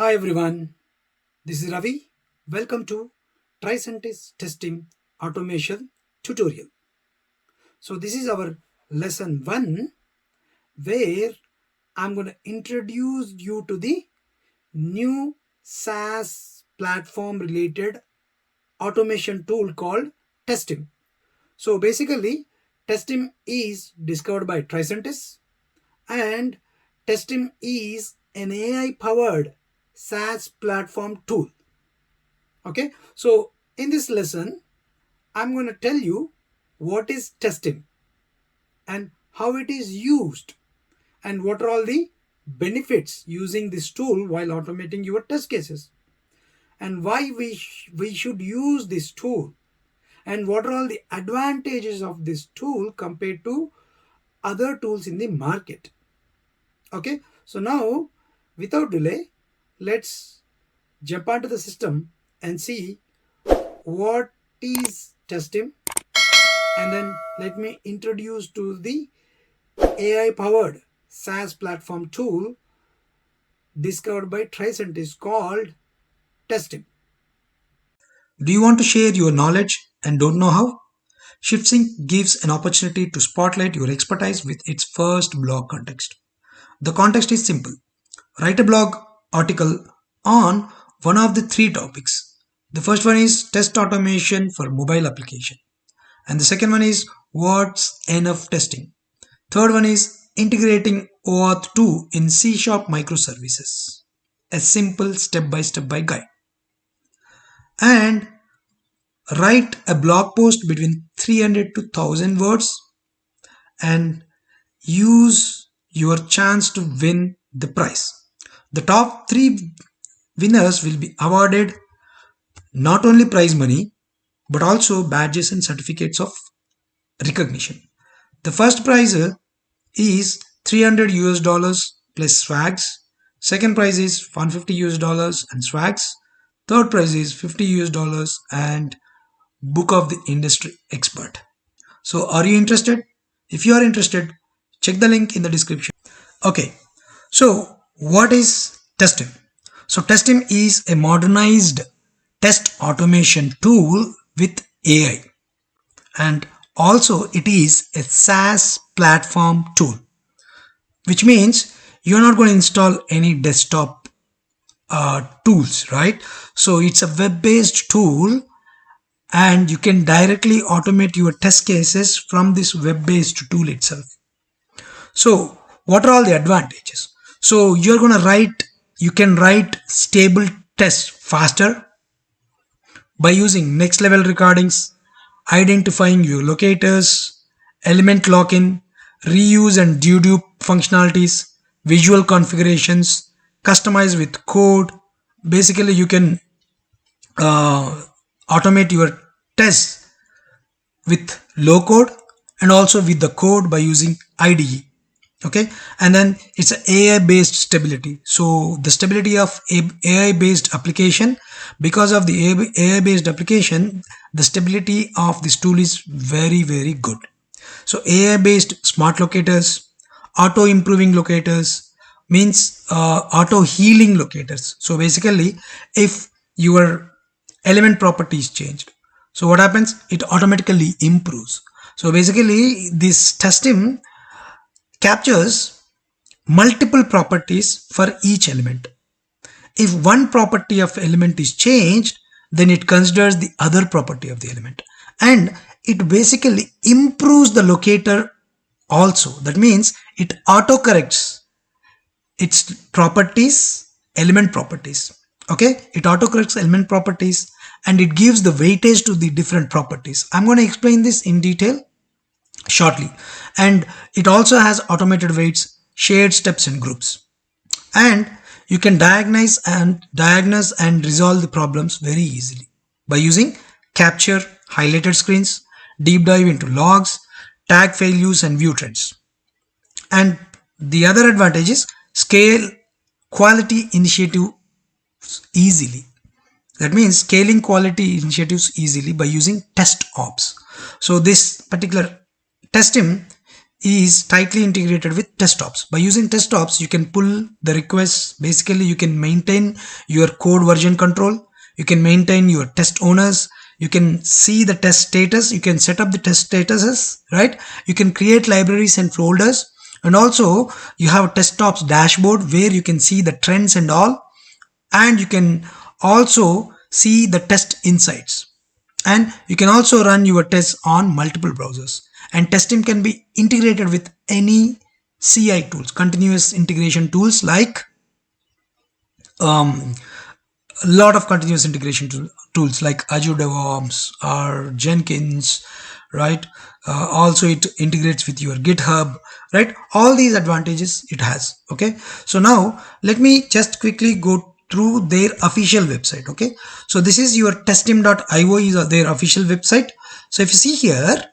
Hi everyone, this is Ravi. Welcome to Tricentis Testim Automation tutorial. So this is our lesson 1 where I'm going to introduce you to the new SaaS platform related automation tool called Testim. So basically Testim is discovered by Tricentis and Testim is an AI-powered SaaS platform tool. Okay, so in this lesson, I'm going to tell you what is testing and how it is used and what are all the benefits using this tool while automating your test cases and why we should use this tool and what are all the advantages of this tool compared to other tools in the market. Okay, so now without delay, let's jump onto the system and see what is testing, and then let me introduce to the AI powered SaaS platform tool discovered by Tricentis called Testim. Do you want to share your knowledge and don't know how? ShiftSync gives an opportunity to spotlight your expertise with its first blog context. The context is simple. Write a blog article on one of the three topics. The first one is test automation for mobile application. And the second one is what's enough testing. Third one is integrating OAuth 2 in C# microservices. A simple step-by-step guide. And write a blog post between 300 to 1000 words and use your chance to win the prize. The top 3 winners will be awarded not only prize money but also badges and certificates of recognition. The first prize is $300 plus swags. Second prize is $150 and swags. Third prize is $50 and book of the industry expert. So are you interested? If you are interested, check the link in the description. Okay, so what is Testim? So Testim is a modernized test automation tool with AI, and also it is a SaaS platform tool, which means you're not going to install any desktop tools, right? So it's a web-based tool and you can directly automate your test cases from this web-based tool itself. So what are all the advantages? So you can write stable tests faster by using next level recordings, identifying your locators, element lock-in, reuse and dedupe functionalities, visual configurations, customize with code. Basically you can automate your tests with low code and also with the code by using IDE. Okay, and then it's an AI based stability. So the stability of AI based application, because of the AI based application, the stability of this tool is very good. So AI based smart locators, auto improving locators means auto healing locators. So basically if your element property is changed, so what happens, it automatically improves. So basically this testing captures multiple properties for each element. If one property of element is changed, then it considers the other property of the element, and it basically improves the locator also. That means it autocorrects its properties, element properties. Okay, it autocorrects element properties and it gives the weightage to the different properties. I'm going to explain this in detail shortly. And it also has automated weights, shared steps and groups, and you can diagnose and resolve the problems very easily by using capture highlighted screens, deep dive into logs, tag failures and view trends. And the other advantage is scale quality initiatives easily. That means scaling quality initiatives easily by using TestOps. So this particular Testim is tightly integrated with TestOps. By using TestOps, you can pull the requests. Basically, you can maintain your code version control. You can maintain your test owners. You can see the test status. You can set up the test statuses, right? You can create libraries and folders. And also, you have a TestOps dashboard where you can see the trends and all. And you can also see the test insights. And you can also run your tests on multiple browsers. And testing can be integrated with any CI tools, continuous integration tools, like a lot of continuous integration tools like Azure DevOps or Jenkins, right? Also, it integrates with your GitHub, right? All these advantages it has. Okay, so now let me just quickly go through their official website. Okay, so this is your testim.io is their official website. So if you see here,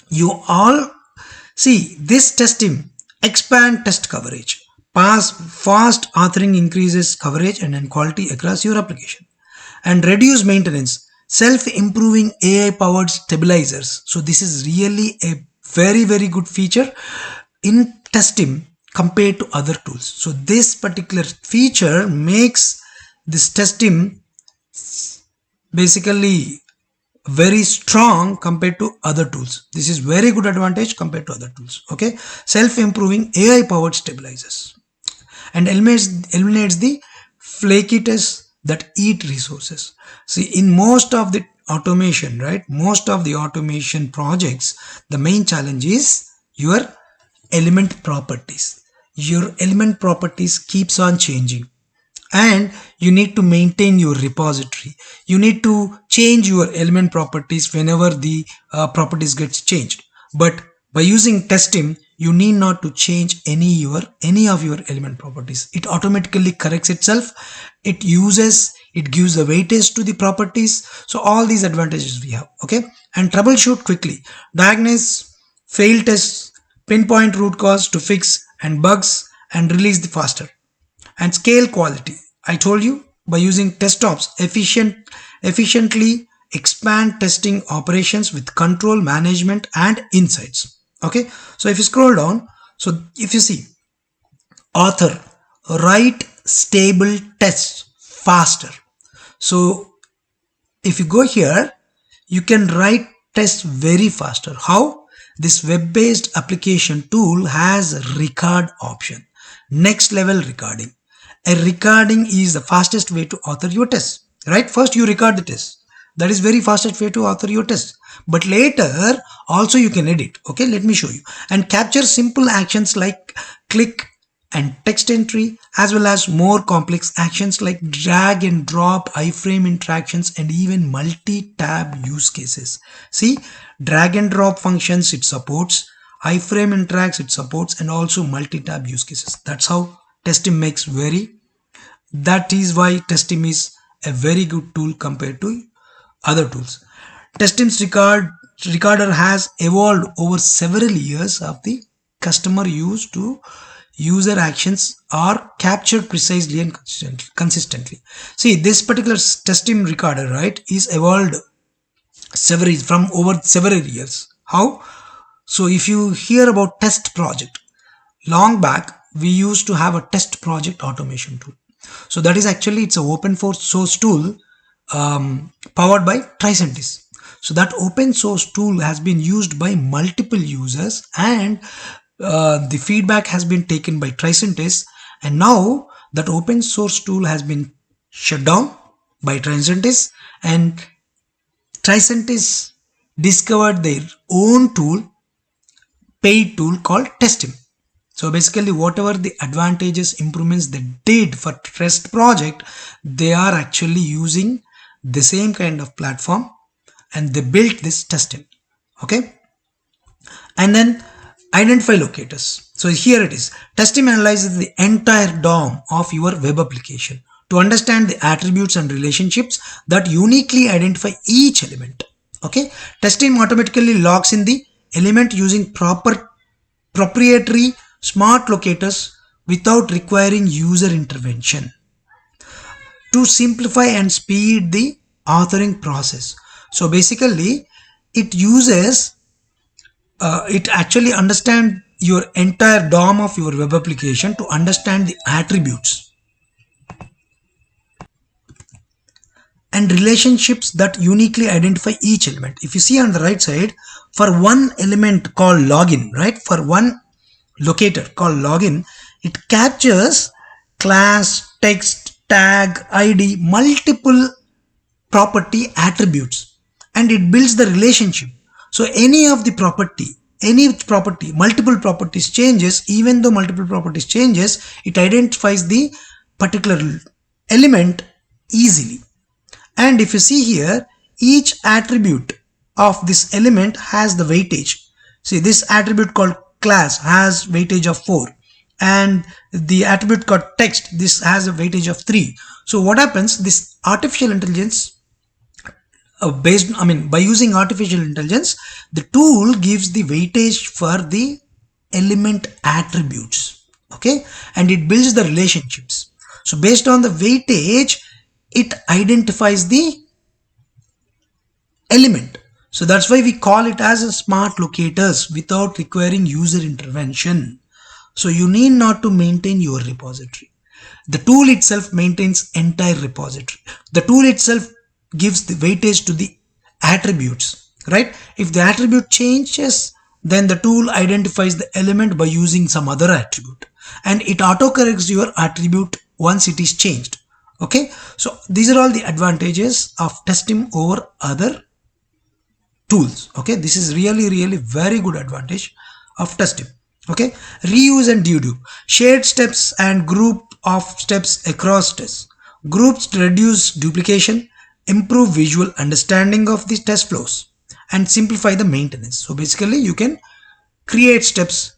you all see this testing expand test coverage, pass fast authoring increases coverage and quality across your application, and reduce maintenance, self-improving AI-powered stabilizers. So this is really a very good feature in testing compared to other tools. So this particular feature makes this testing basically very strong compared to other tools. This is very good advantage compared to other tools. Okay, self-improving AI-powered stabilizers and eliminates the flaky tests that eat resources. See, in most of the automation, right, most of the automation projects, the main challenge is your element properties. Your element properties keeps on changing, and you need to maintain your repository. You need to change your element properties whenever the properties gets changed. But by using testing, you need not to change any of your element properties. It automatically corrects itself. It gives a weightage to the properties. So all these advantages we have. Okay, and troubleshoot quickly, diagnose fail tests, pinpoint root cause to fix and bugs, and release the faster, and scale quality. I told you, by using TestOps efficiently expand testing operations with control, management, and insights. Okay, so if you scroll down, so if you see author, write stable tests faster. So if you go here, you can write tests very faster. How? This web-based application tool has record option, next level recording. A recording is the fastest way to author your test, right? First you record the test. That is very fastest way to author your test. But later also you can edit. Okay, let me show you. And capture simple actions like click and text entry, as well as more complex actions like drag and drop, iframe interactions, and even multi-tab use cases. See, drag and drop functions it supports, iframe interacts it supports, and also multi-tab use cases. That's how testing makes that is why testing is a very good tool compared to other tools. Testing's recorder has evolved over several years of the customer use to user actions are captured precisely and consistently. See, this particular testing recorder, right, is evolved from over several years. How? So if you hear about test project, long back we used to have a test project automation tool. So that is actually, it's an open source tool powered by Tricentis. So that open source tool has been used by multiple users, and the feedback has been taken by Tricentis, and now that open source tool has been shut down by Tricentis, and Tricentis discovered their own tool, paid tool called Testim. So basically whatever the advantages, improvements they did for test project, they are actually using the same kind of platform, and they built this testing. Okay, and then identify locators. So here it is. Testing analyzes the entire DOM of your web application to understand the attributes and relationships that uniquely identify each element. Okay, testing automatically logs in the element using proprietary smart locators without requiring user intervention to simplify and speed the authoring process. So basically it uses it actually understand your entire DOM of your web application to understand the attributes and relationships that uniquely identify each element. If you see on the right side, for one element called login, right? For one locator called login, it captures class, text, tag, ID, multiple property attributes, and it builds the relationship. So any property, multiple properties changes, even though multiple properties changes, it identifies the particular element easily. And if you see here, each attribute of this element has the weightage. See, this attribute called class has weightage of 4, and the attribute called text, this has a weightage of 3. So what happens, this artificial intelligence, by using artificial intelligence, the tool gives the weightage for the element attributes, okay, and it builds the relationships. So based on the weightage, it identifies the element. So that's why we call it as a smart locators without requiring user intervention. So you need not to maintain your repository. The tool itself maintains entire repository. The tool itself gives the weightage to the attributes, right? If the attribute changes, then the tool identifies the element by using some other attribute, and it autocorrects your attribute once it is changed. Okay, so these are all the advantages of Testim over other tools. Okay, this is really very good advantage of Testim. Okay, reuse and dedupe, shared steps and group of steps across tests. Groups reduce duplication, improve visual understanding of the test flows, and simplify the maintenance. So basically you can create steps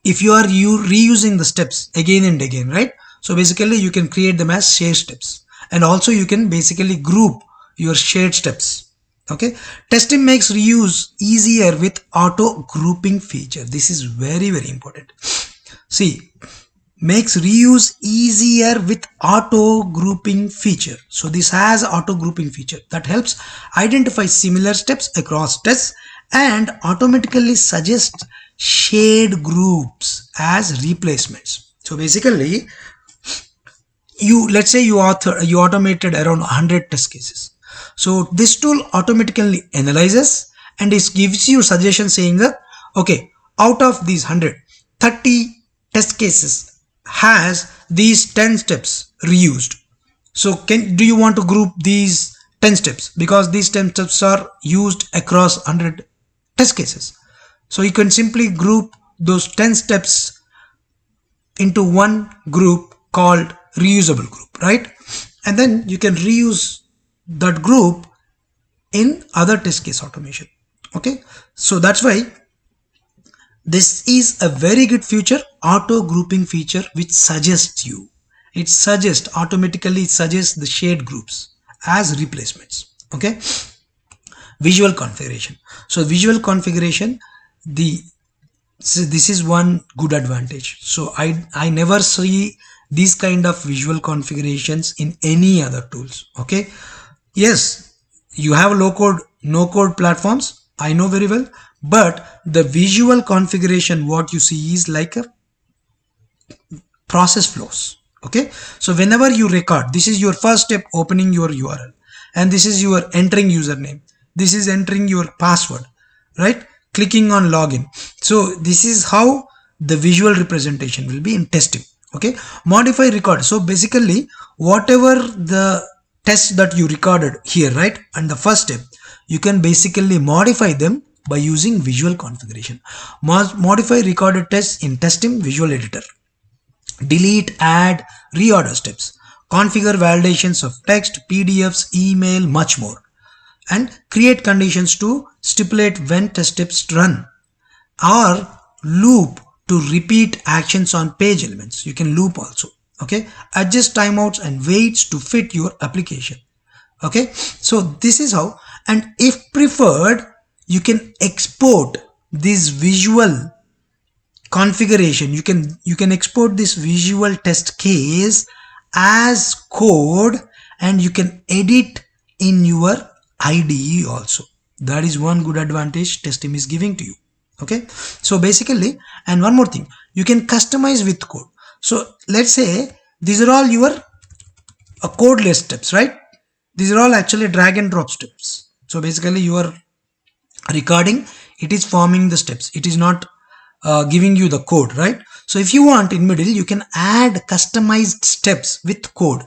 if you are reusing the steps again and again, right? So basically you can create them as shared steps, and also you can basically group your shared steps. Okay, Testing makes reuse easier with auto grouping feature. This is very important. See, makes reuse easier with auto grouping feature. So this has auto grouping feature that helps identify similar steps across tests and automatically suggests shared groups as replacements. So basically, let's say you automated around 100 test cases. So this tool automatically analyzes and it gives you suggestions saying that, okay, out of these 100, 30 test cases has these 10 steps reused. So do you want to group these 10 steps, because these 10 steps are used across 100 test cases. So you can simply group those 10 steps into one group called reusable group, right? And then you can reuse that group in other test case automation. Okay, so that's why this is a very good feature, auto grouping feature, which suggests automatically suggests the shared groups as replacements. Okay, visual configuration. So visual configuration, this is one good advantage. So I never see these kind of visual configurations in any other tools. Okay, yes, you have low code, no code platforms, I know very well, but the visual configuration what you see is like a process flows. Okay, so whenever you record, this is your first step, opening your URL, and this is your entering username, this is entering your password, right? Clicking on login. So this is how the visual representation will be in testing. Okay, modify record. So basically whatever the tests that you recorded here, right, and the first step, you can basically modify them by using visual configuration. Modify recorded tests in Testim visual editor. Delete, add, reorder steps. Configure validations of text, PDFs, email, much more. And create conditions to stipulate when test steps run, or loop to repeat actions on page elements. You can loop also. Okay, adjust timeouts and waits to fit your application. Okay, so this is how, and if preferred, you can export this visual configuration. You can export this visual test case as code, and you can edit in your IDE also. That is one good advantage Testim is giving to you. Okay, so basically, and one more thing, you can customize with code. So let's say these are all your codeless steps, right? These are all actually drag and drop steps. So basically you are recording, it is forming the steps, it is not giving you the code, right? So if you want, in middle you can add customized steps with code.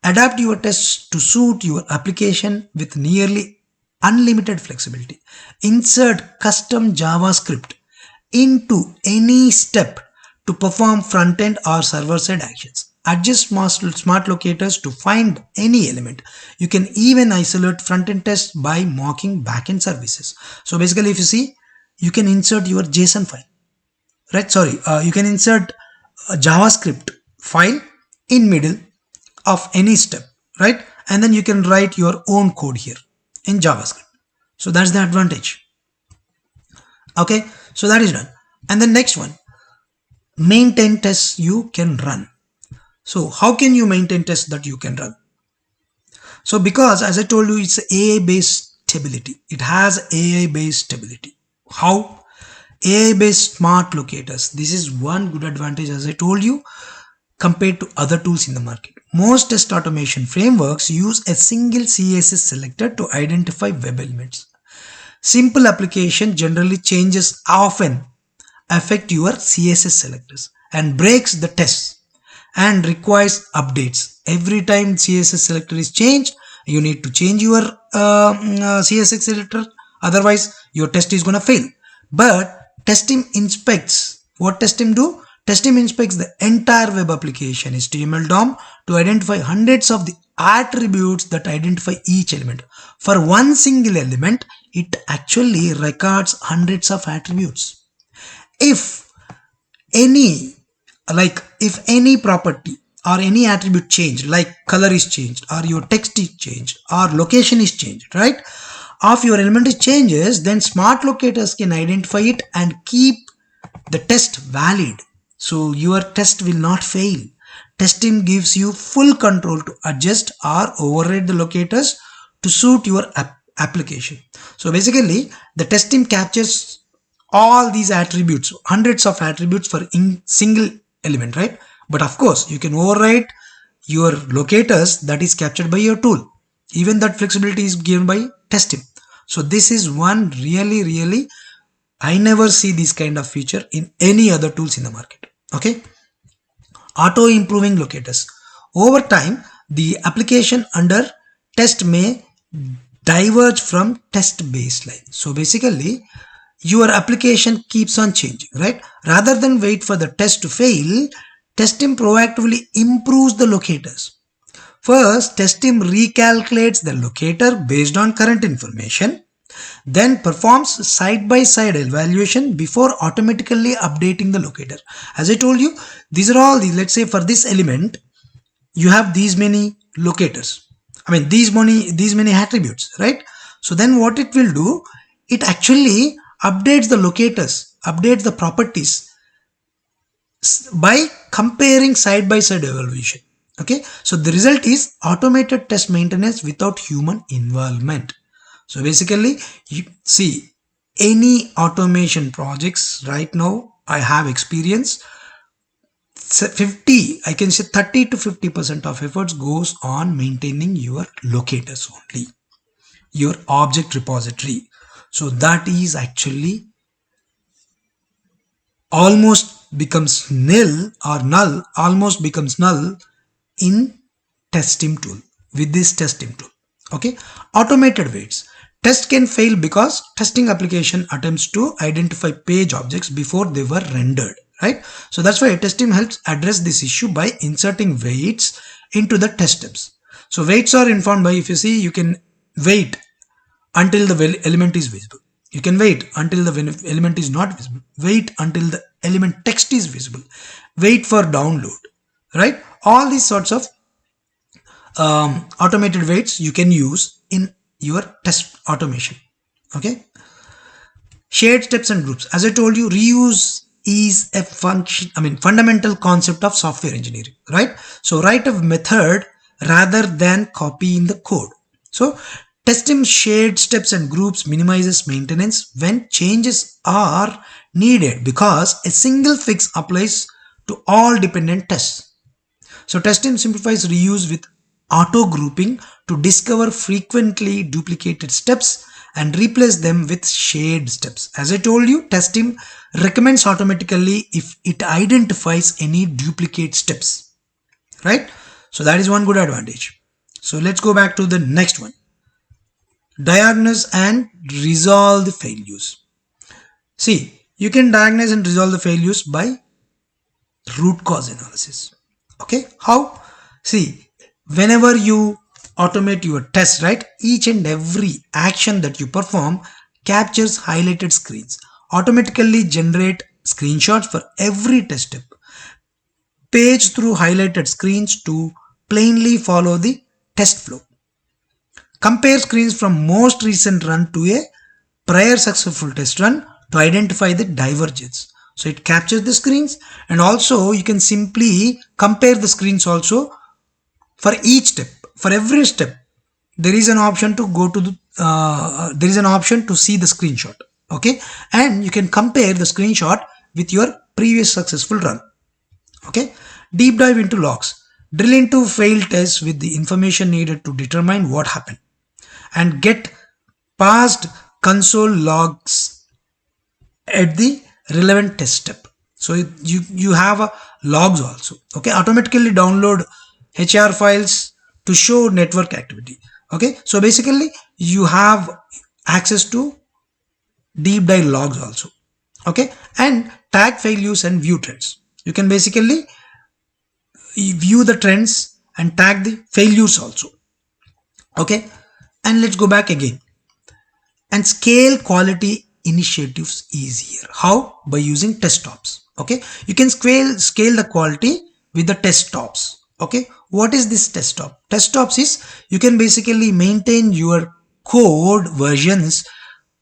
Adapt your tests to suit your application with nearly unlimited flexibility. Insert custom JavaScript into any step to perform front-end or server-side actions. Adjust smart locators to find any element. You can even isolate front-end tests by mocking back-end services. So basically, if you see, you can insert your JSON file, right? You can insert a JavaScript file in middle of any step, right? And then you can write your own code here in JavaScript. So that's the advantage. Okay, so that is done. And the next one, maintain tests you can run. So how can you maintain tests that you can run? So because as I told you, it's AI based stability. It has AI based stability. How? AI based smart locators. This is one good advantage, as I told you, compared to other tools in the market. Most test automation frameworks use a single CSS selector to identify web elements. Simple application generally changes often affect your CSS selectors and breaks the tests and requires updates. Every time CSS selector is changed, you need to change your CSS selector, otherwise your test is going to fail. But Testim inspects. What Testim do? Testim inspects the entire web application HTML DOM to identify hundreds of the attributes that identify each element. For one single element, it actually records hundreds of attributes. If any property or any attribute changed, like color is changed or your text is changed or location is changed, right, of your element is changes, then smart locators can identify it and keep the test valid, so your test will not fail. Testing gives you full control to adjust or override the locators to suit your application. So basically the testing captures all these attributes, hundreds of attributes for single element, right? But of course you can override your locators that is captured by your tool. Even that flexibility is given by Testim. So this is one really I never see this kind of feature in any other tools in the market. Okay, auto improving locators. Over time the application under test may diverge from test baseline. So basically your application keeps on changing, right? Rather than wait for the test to fail, Testim proactively improves the locators. First, Testim recalculates the locator based on current information, then performs side-by-side evaluation before automatically updating the locator. As I told you, these are all the, let's say for this element, you have these many locators. I mean, these many attributes, right? So then what it will do, it actually updates the locators, updates the properties by comparing side-by-side evaluation. Okay, so the result is automated test maintenance without human involvement. So basically, you see, any automation projects right now I have experience, 50, I can say 30 to 50% of efforts goes on maintaining your locators only, your object repository. So that is actually almost becomes nil or null, almost becomes null in Testim tool, with this Testim tool. Okay, automated waits. Test can fail because testing application attempts to identify page objects before they were rendered, right? So that's why Testim helps address this issue by inserting waits into the test steps. So waits are informed by, if you see, you can wait until the element is visible. You can wait until the element is not visible. Wait until the element text is visible. Wait for download, right? All these sorts of automated waits you can use in your test automation. Okay. Shared steps and groups. As I told you, reuse is a fundamental concept of software engineering, right? So write a method rather than copying the code. So Testim shared steps and groups minimizes maintenance when changes are needed because a single fix applies to all dependent tests. So Testim simplifies reuse with auto grouping to discover frequently duplicated steps and replace them with shared steps. As I told you, Testim recommends automatically if it identifies any duplicate steps, right? So that is one good advantage. So let's go back to the next one. Diagnose and resolve the failures. See, you can diagnose and resolve the failures by root cause analysis. Okay, how? See, whenever you automate your test, right, each and every action that you perform captures highlighted screens, automatically generate screenshots for every test step, page through highlighted screens to plainly follow the test flow. Compare screens from most recent run to a prior successful test run to identify the divergence. So it captures the screens, and also you can simply compare the screens also for each step. For every step, there is an option to go to the there is an option to see the screenshot. Okay, and you can compare the screenshot with your previous successful run. Okay, deep dive into logs. Drill into failed tests with the information needed to determine what happened, and get past console logs at the relevant test step. So you have a logs also. Okay, automatically download HR files to show network activity. Okay, so basically you have access to deep dive logs also. Okay, and tag failures and view trends. You can basically view the trends and tag the failures also. Okay, and let's go back again and scale quality initiatives easier. How? By using TestOps. Okay, you can scale the quality with the TestOps. Okay, what is this TestOps? TestOps is you can basically maintain your code versions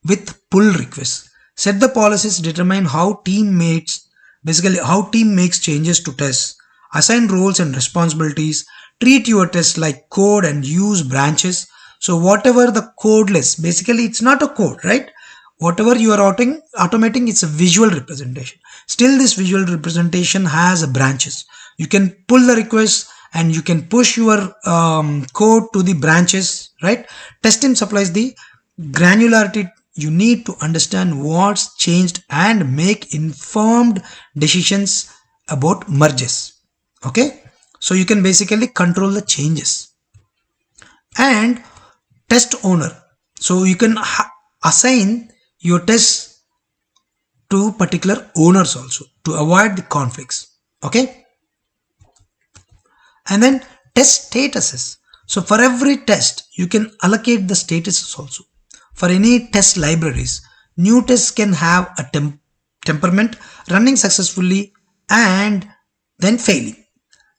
with pull requests. Set the policies, determine how team makes changes to tests, assign roles and responsibilities, treat your tests like code and use branches. So whatever the codeless, basically it's not a code, right? Whatever you are automating, it's a visual representation. Still, this visual representation has branches. You can pull the requests and you can push your code to the branches, right? Testing supplies the granularity you need to understand what's changed and make informed decisions about merges. Okay, so you can basically control the changes. And test owner, so you can assign your tests to particular owners also to avoid the conflicts. Okay, and then test statuses. So for every test you can allocate the statuses also. For any test libraries, new tests can have a temperament, running successfully and then failing.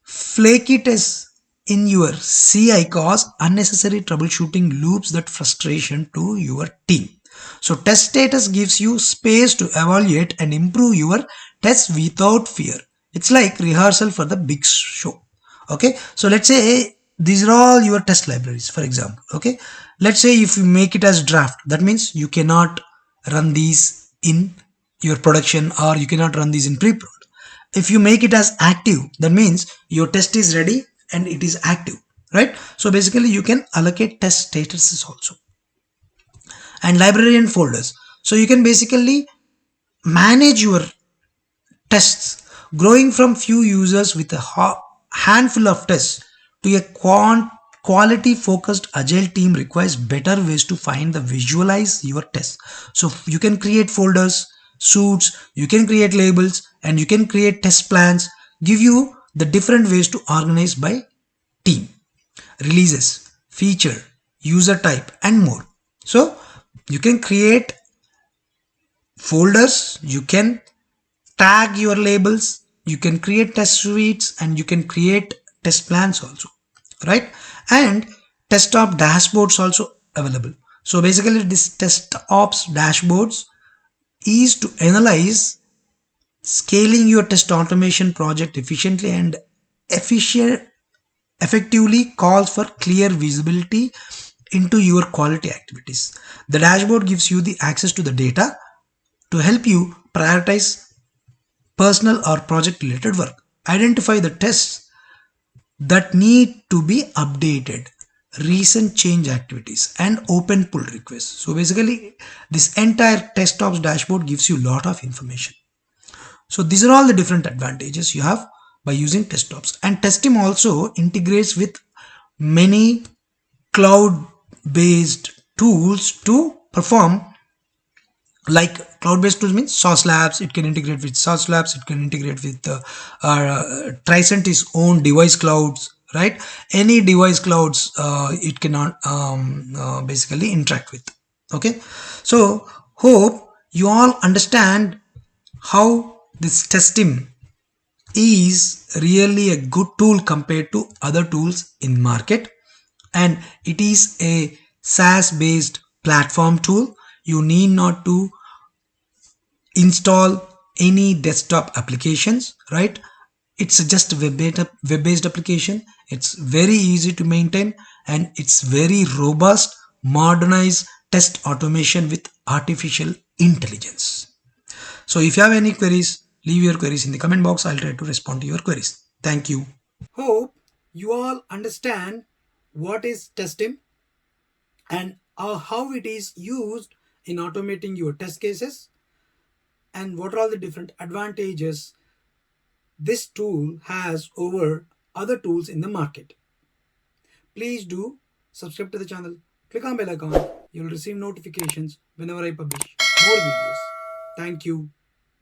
Flaky tests in your CI cause unnecessary troubleshooting loops that frustration to your team. So test status gives you space to evaluate and improve your tests without fear. It's like rehearsal for the big show. Okay, so let's say these are all your test libraries, for example. Okay, let's say if you make it as draft, that means you cannot run these in your production or you cannot run these in pre-prod. If you make it as active, that means your test is ready and it is active, right? So basically you can allocate test statuses also. And library and folders, so you can basically manage your tests. Growing from few users with a handful of tests to a quality focused agile team requires better ways to find the visualize your tests. So you can create folders, suits, you can create labels, and you can create test plans, give you the different ways to organize by team, releases, feature, user type, and more. So you can create folders, you can tag your labels, you can create test suites, and you can create test plans also, right? And TestOps dashboards also available. So basically this TestOps dashboards is to analyze scaling your test automation project efficiently and effectively calls for clear visibility into your quality activities. The dashboard gives you the access to the data to help you prioritize personal or project related work. Identify the tests that need to be updated, recent change activities, and open pull requests. So basically, this entire TestOps dashboard gives you a lot of information. So these are all the different advantages you have by using TestOps. And Testim also integrates with many cloud based tools to perform, like cloud-based tools means SaaS Labs. It can integrate with SaaS Labs. It can integrate with Tricentis own device clouds, right? Any device clouds it cannot basically interact with. Okay, so hope you all understand how this testing is really a good tool compared to other tools in market, and it is a SaaS based platform tool. You need not to install any desktop applications, right? It's just a web-based application. It's very easy to maintain, and it's very robust, modernized test automation with artificial intelligence. So if you have any queries, leave your queries in the comment box. I'll try to respond to your queries. Thank you. Hope you all understand what is testing and how it is used in automating your test cases, and what are all the different advantages this tool has over other tools in the market. Please do subscribe to the channel, click on bell icon. You'll receive notifications whenever I publish more videos. Thank you.